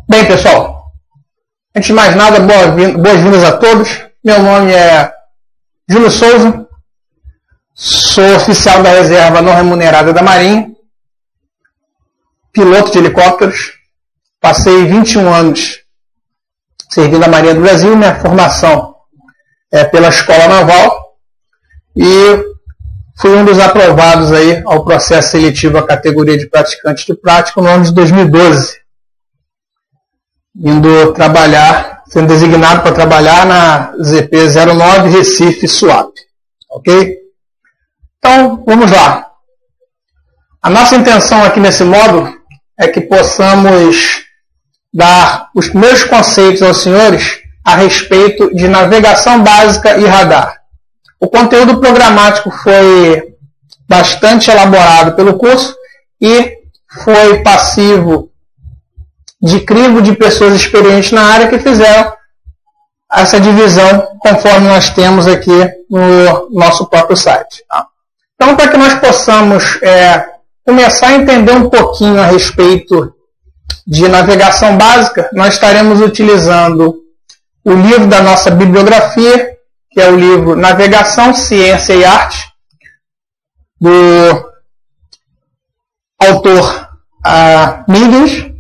Bem, pessoal, antes de mais nada, boas-vindas a todos. Meu nome é Júlio Souza, sou oficial da reserva não remunerada da Marinha, piloto de helicópteros, passei 21 anos servindo a Marinha do Brasil, minha formação é pela Escola Naval e fui um dos aprovados aí ao processo seletivo à categoria de praticante de prática no ano de 2012. Indo trabalhar, sendo designado para trabalhar na ZP-09 Recife Suape. Ok? Então, vamos lá. A nossa intenção aqui nesse módulo é que possamos dar os primeiros conceitos aos senhores a respeito de navegação básica e radar. O conteúdo programático foi bastante elaborado pelo curso e foi passivo de crivo de pessoas experientes na área que fizeram essa divisão conforme nós temos aqui no nosso próprio site. Tá? Então, para que nós possamos começar a entender um pouquinho a respeito de navegação básica, nós estaremos utilizando o livro da nossa bibliografia, que é o livro Navegação, Ciência e Arte, do autor Miguel.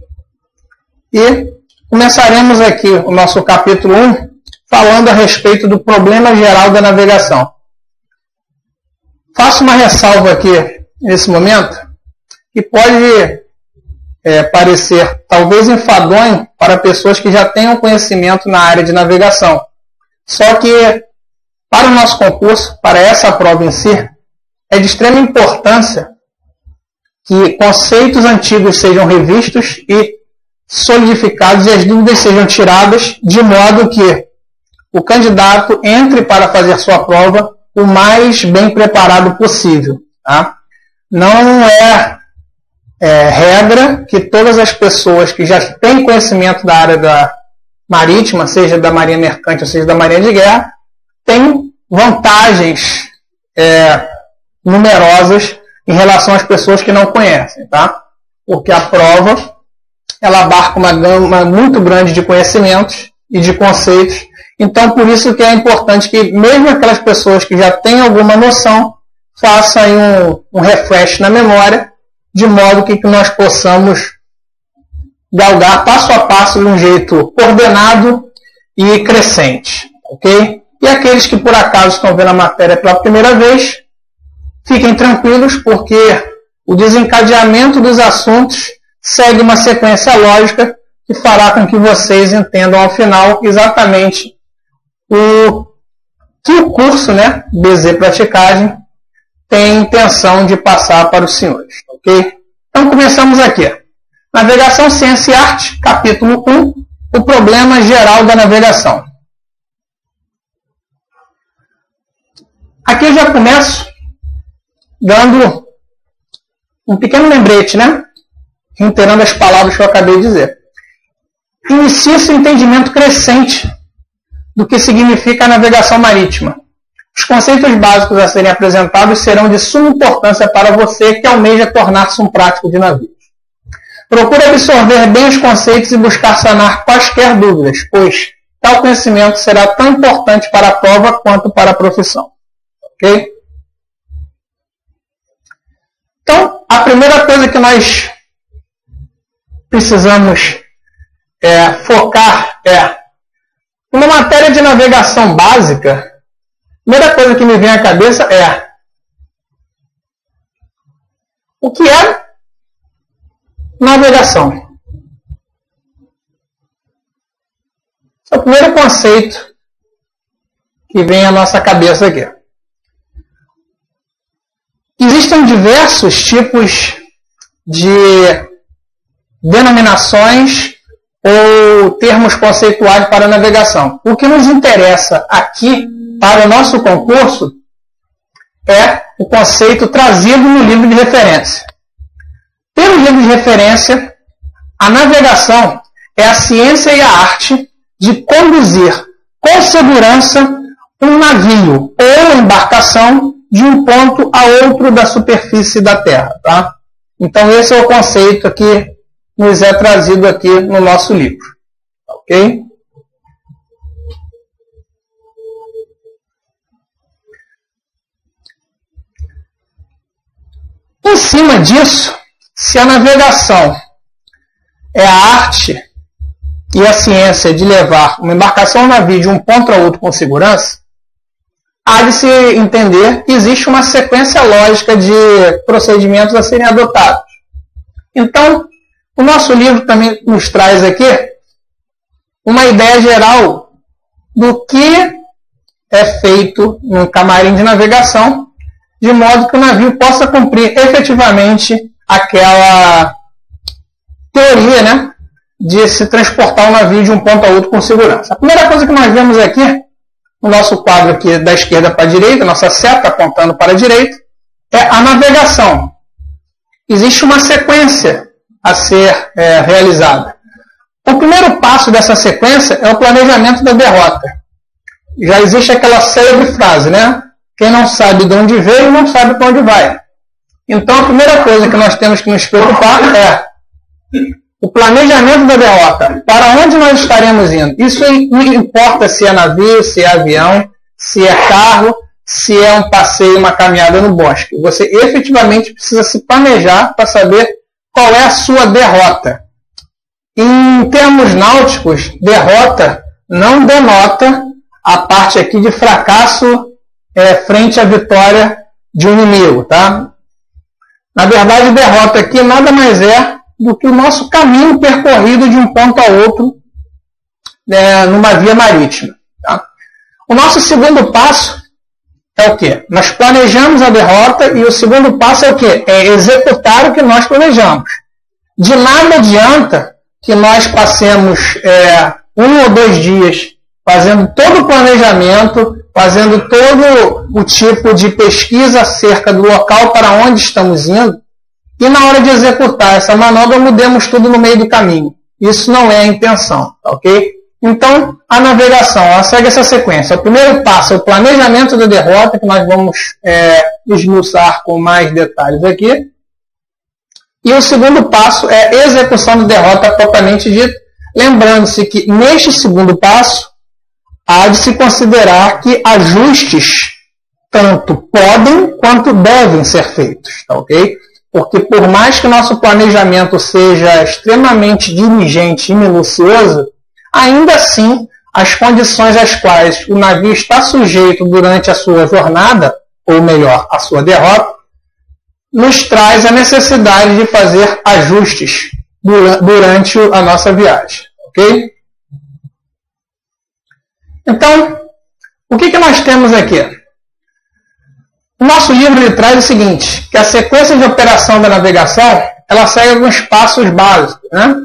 E começaremos aqui o nosso capítulo 1 falando a respeito do problema geral da navegação. Faço uma ressalva aqui nesse momento que pode parecer talvez enfadonho para pessoas que já tenham conhecimento na área de navegação. Só que para o nosso concurso, para essa prova em si, é de extrema importância que conceitos antigos sejam revistos e solidificados e as dúvidas sejam tiradas de modo que o candidato entre para fazer sua prova o mais bem preparado possível. Tá? Não é regra que todas as pessoas que já têm conhecimento da área da marítima, seja da marinha mercante ou seja da marinha de guerra, têm vantagens numerosas em relação às pessoas que não conhecem. Tá? Porque a prova ela abarca uma gama muito grande de conhecimentos e de conceitos. Então, por isso que é importante que mesmo aquelas pessoas que já têm alguma noção, façam aí um refresh na memória, de modo que nós possamos galgar passo a passo de um jeito coordenado e crescente. Ok? E aqueles que por acaso estão vendo a matéria pela primeira vez, fiquem tranquilos, porque o desencadeamento dos assuntos segue uma sequência lógica que fará com que vocês entendam ao final exatamente o que o curso, BZ Praticagem, tem intenção de passar para os senhores. Ok? Então começamos aqui. Navegação, Ciência e Arte, capítulo 1, o problema geral da navegação. Aqui eu já começo dando um pequeno lembrete, reiterando as palavras que eu acabei de dizer. Inicia-se o entendimento crescente do que significa a navegação marítima. Os conceitos básicos a serem apresentados serão de suma importância para você que almeja tornar-se um prático de navios. Procure absorver bem os conceitos e buscar sanar quaisquer dúvidas, pois tal conhecimento será tão importante para a prova quanto para a profissão. Ok? Então, a primeira coisa que nós precisamos focar uma matéria de navegação básica. A primeira coisa que me vem à cabeça é o que é navegação. Esse é o primeiro conceito que vem à nossa cabeça aqui. Existem diversos tipos de denominações ou termos conceituais para a navegação. O que nos interessa aqui para o nosso concurso é o conceito trazido no livro de referência. Pelo livro de referência, a navegação é a ciência e a arte de conduzir com segurança um navio ou embarcação de um ponto a outro da superfície da Terra. Tá? Então esse é o conceito aqui nos é trazido aqui no nosso livro. Ok? Em cima disso, se a navegação é a arte e a ciência de levar uma embarcação ou navio de um ponto a outro com segurança, há de se entender que existe uma sequência lógica de procedimentos a serem adotados. Então, o nosso livro também nos traz aqui uma ideia geral do que é feito num camarim de navegação, de modo que o navio possa cumprir efetivamente aquela teoria, né, de se transportar o navio de um ponto a outro com segurança. A primeira coisa que nós vemos aqui, no nosso quadro aqui da esquerda para a direita, nossa seta apontando para a direita, é a navegação. Existe uma sequência a ser realizada. O primeiro passo dessa sequência é o planejamento da derrota. Já existe aquela célebre frase, né? Quem não sabe de onde veio, não sabe para onde vai. Então, a primeira coisa que nós temos que nos preocupar é o planejamento da derrota. Para onde nós estaremos indo? Isso não importa se é navio, se é avião, se é carro, se é um passeio, uma caminhada no bosque. Você efetivamente precisa se planejar para saber qual é a sua derrota. Em termos náuticos, derrota não denota a parte aqui de fracasso frente à vitória de um inimigo, tá? Na verdade, derrota aqui nada mais é do que o nosso caminho percorrido de um ponto a outro numa via marítima. Tá? O nosso segundo passo é o quê? Nós planejamos a derrota e o segundo passo é o quê? É executar o que nós planejamos. De nada adianta que nós passemos 1 ou 2 dias fazendo todo o planejamento, fazendo todo o tipo de pesquisa acerca do local para onde estamos indo, e na hora de executar essa manobra mudemos tudo no meio do caminho. Isso não é a intenção, ok? Então, a navegação, ela segue essa sequência. O primeiro passo é o planejamento da derrota, que nós vamos esmiuçar com mais detalhes aqui. E o segundo passo é a execução da derrota propriamente dita, lembrando-se que neste segundo passo, há de se considerar que ajustes tanto podem quanto devem ser feitos, tá, ok? Porque por mais que nosso planejamento seja extremamente diligente e minucioso, ainda assim, as condições às quais o navio está sujeito durante a sua jornada, ou melhor, a sua derrota, nos traz a necessidade de fazer ajustes durante a nossa viagem, ok? Então, o que nós temos aqui? O nosso livro ele traz o seguinte, que a sequência de operação da navegação, ela segue alguns passos básicos, né?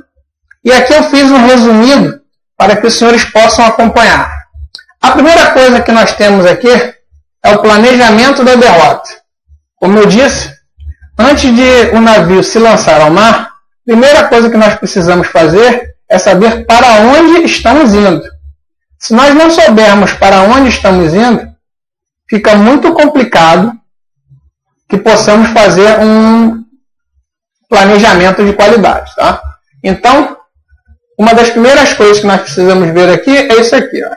E aqui eu fiz um resumido para que os senhores possam acompanhar. A primeira coisa que nós temos aqui é o planejamento da derrota. Como eu disse, antes de o navio se lançar ao mar, a primeira coisa que nós precisamos fazer é saber para onde estamos indo. Se nós não soubermos para onde estamos indo, fica muito complicado que possamos fazer um planejamento de qualidade. Tá? Então, uma das primeiras coisas que nós precisamos ver aqui é isso aqui. Ó.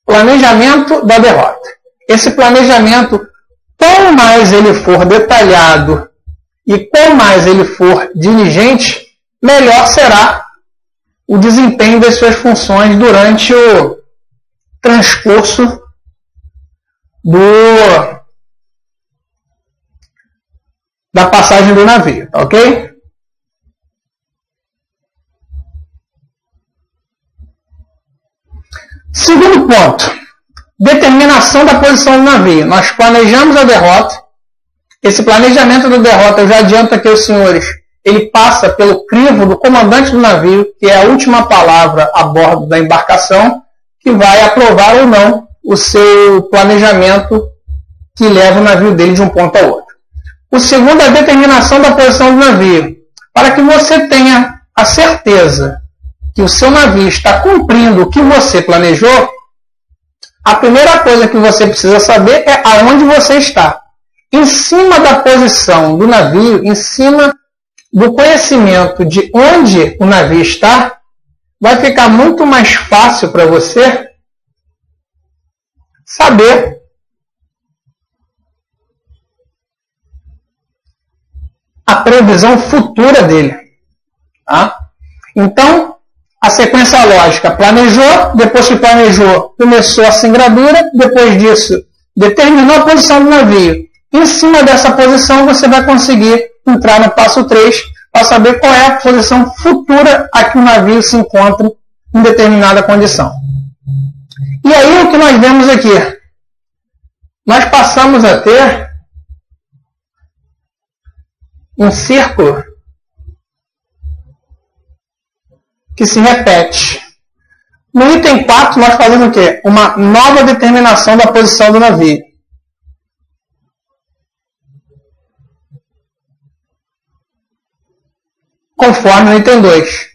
Planejamento da derrota. Esse planejamento, quanto mais ele for detalhado e quanto mais ele for diligente, melhor será o desempenho das suas funções durante o transcurso da passagem do navio, ok? Segundo ponto, determinação da posição do navio. Nós planejamos a derrota. Esse planejamento da derrota, eu já adianto aqui aos senhores, ele passa pelo crivo do comandante do navio, que é a última palavra a bordo da embarcação, que vai aprovar ou não o seu planejamento que leva o navio dele de um ponto a outro. O segundo é a determinação da posição do navio. Para que você tenha a certeza que o seu navio está cumprindo o que você planejou, a primeira coisa que você precisa saber é aonde você está. Em cima da posição do navio, em cima do conhecimento de onde o navio está, vai ficar muito mais fácil para você saber a previsão futura dele. Tá? Então, a sequência lógica planejou, depois que planejou, começou a singradura, depois disso, determinou a posição do navio. Em cima dessa posição, você vai conseguir entrar no passo 3 para saber qual é a posição futura a que o navio se encontra em determinada condição. E aí, o que nós vemos aqui? Nós passamos a ter um círculo que se repete. No item 4, nós fazemos o quê? Uma nova determinação da posição do navio. Conforme no item 2.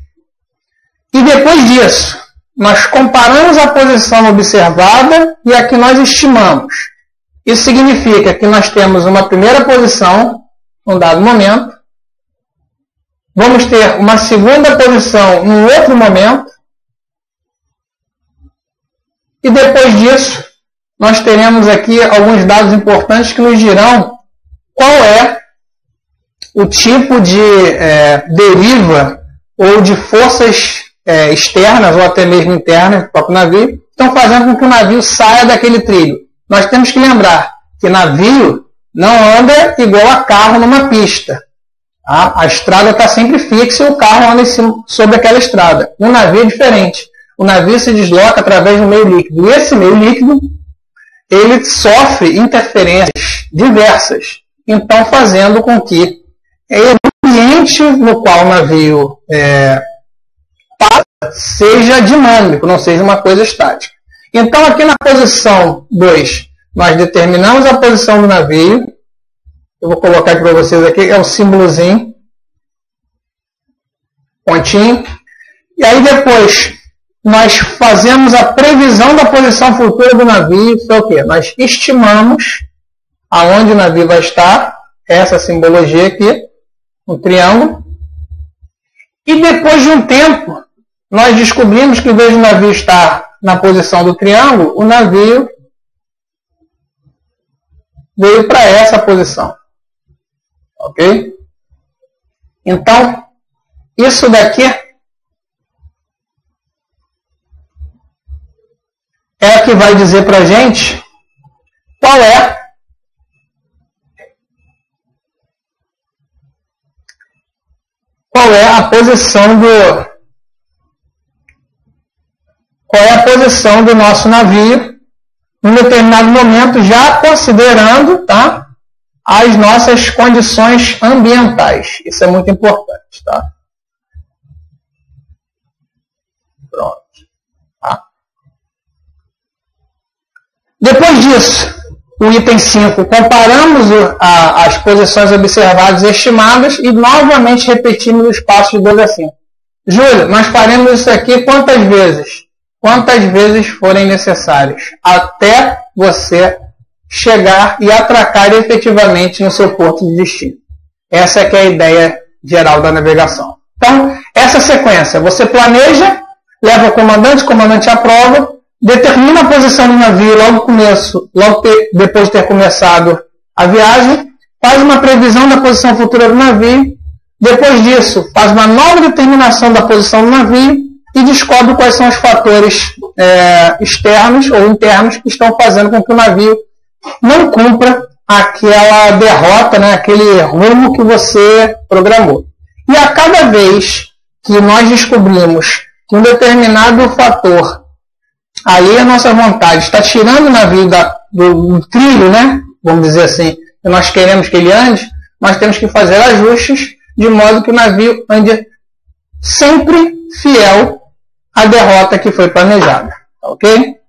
E depois disso, nós comparamos a posição observada e a que nós estimamos. Isso significa que nós temos uma primeira posição, num dado momento, vamos ter uma segunda posição num outro momento, e depois disso, nós teremos aqui alguns dados importantes que nos dirão qual é o tipo de deriva ou de forças externas ou até mesmo internas do próprio navio que estão fazendo com que o navio saia daquele trilho. Nós temos que lembrar que navio não anda igual a carro numa pista. Tá? A estrada está sempre fixa e o carro anda sobre aquela estrada. Um navio é diferente. O navio se desloca através do meio líquido. E esse meio líquido ele sofre interferências diversas. Então, fazendo com que o ambiente no qual o navio passa seja dinâmico, não seja uma coisa estática. Então, aqui na posição 2, nós determinamos a posição do navio. Eu vou colocar aqui para vocês aqui, é o símbolozinho, pontinho. E aí depois, nós fazemos a previsão da posição futura do navio. Isso é o quê? Nós estimamos aonde o navio vai estar, essa simbologia aqui, um triângulo. E depois de um tempo, nós descobrimos que em vez do navio estar na posição do triângulo, o navio veio para essa posição. Ok? Então, isso daqui é o que vai dizer para a gente qual é a posição do nosso navio em determinado momento, já considerando, tá, as nossas condições ambientais. Isso é muito importante. Tá? Pronto. Tá? Depois disso, o item 5, comparamos as posições observadas e estimadas e novamente repetimos os passos de 2 a 5. Júlio, nós faremos isso aqui quantas vezes? Quantas vezes forem necessárias, até você chegar e atracar efetivamente no seu porto de destino. Essa é que é a ideia geral da navegação. Então, essa sequência, você planeja, leva o comandante aprova, determina a posição do navio logo depois de ter começado a viagem, faz uma previsão da posição futura do navio, depois disso faz uma nova determinação da posição do navio e descobre quais são os fatores externos ou internos que estão fazendo com que o navio não cumpra aquela derrota, né, aquele rumo que você programou. E a cada vez que nós descobrimos que um determinado fator ali a nossa vontade está tirando o navio do trilho, né? Vamos dizer assim, que nós queremos que ele ande, nós temos que fazer ajustes de modo que o navio ande sempre fiel à derrota que foi planejada. Ok?